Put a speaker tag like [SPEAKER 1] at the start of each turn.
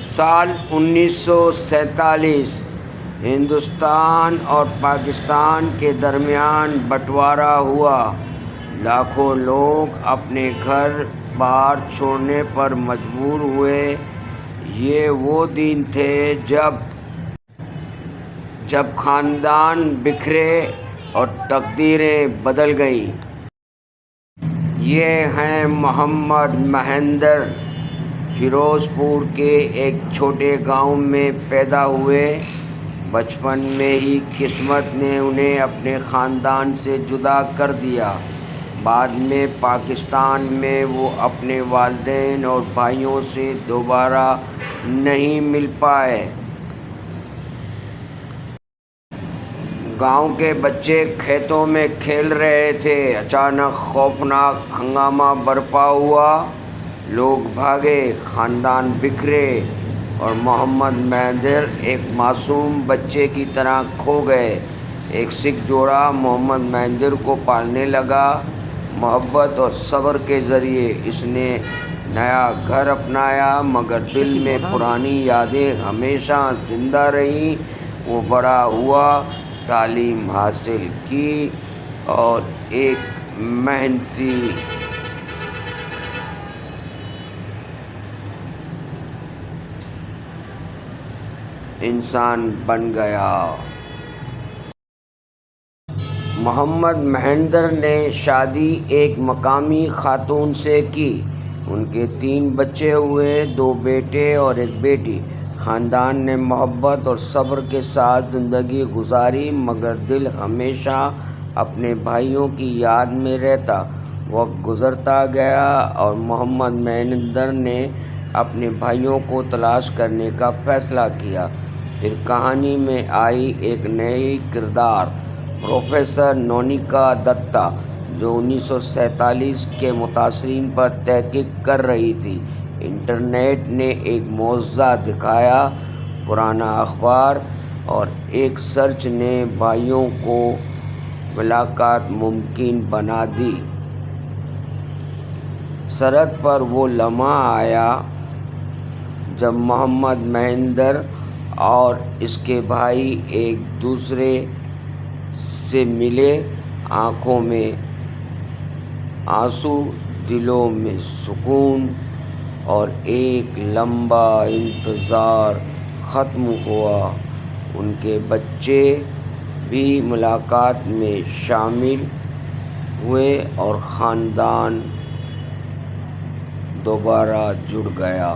[SPEAKER 1] سال 1947 ہندوستان اور پاکستان کے درمیان بٹوارا ہوا۔ لاکھوں لوگ اپنے گھر بار چھوڑنے پر مجبور ہوئے۔ یہ وہ دن تھے جب خاندان بکھرے اور تقدیریں بدل گئیں۔ یہ ہیں محمد مہیندر۔ فیروزپور کے ایک چھوٹے گاؤں میں پیدا ہوئے۔ بچپن میں ہی قسمت نے انہیں اپنے خاندان سے جدا کر دیا۔ بعد میں پاکستان میں وہ اپنے والدین اور بھائیوں سے دوبارہ نہیں مل پائے۔ گاؤں کے بچے کھیتوں میں کھیل رہے تھے۔ اچانک خوفناک ہنگامہ برپا ہوا۔ لوگ بھاگے، خاندان بکھرے اور محمد مہیندر ایک معصوم بچے کی طرح کھو گئے۔ ایک سکھ جوڑا محمد مہیندر کو پالنے لگا۔ محبت اور صبر کے ذریعے اس نے نیا گھر اپنایا، مگر دل میں پرانی یادیں ہمیشہ زندہ رہیں۔ وہ بڑا ہوا، تعلیم حاصل کی اور ایک محنتی انسان بن گیا۔ محمد مہیندر نے شادی ایک مقامی خاتون سے کی۔ ان کے 3 بچے ہوئے، 2 بیٹے اور 1 بیٹی۔ خاندان نے محبت اور صبر کے ساتھ زندگی گزاری، مگر دل ہمیشہ اپنے بھائیوں کی یاد میں رہتا۔ وقت گزرتا گیا اور محمد مہیندر نے اپنے بھائیوں کو تلاش کرنے کا فیصلہ کیا۔ پھر کہانی میں آئی ایک نئی کردار، پروفیسر نونیکا دتا، جو 1947 کے متاثرین پر تحقیق کر رہی تھی۔ انٹرنیٹ نے ایک معجزہ دکھایا۔ پرانا اخبار اور ایک سرچ نے بھائیوں کو ملاقات ممکن بنا دی۔ سرحد پر وہ لمحہ آیا جب محمد مہیندر اور اس کے بھائی ایک دوسرے سے ملے۔ آنکھوں میں آنسو، دلوں میں سکون، اور ایک لمبا انتظار ختم ہوا۔ ان کے بچے بھی ملاقات میں شامل ہوئے اور خاندان دوبارہ جڑ گیا۔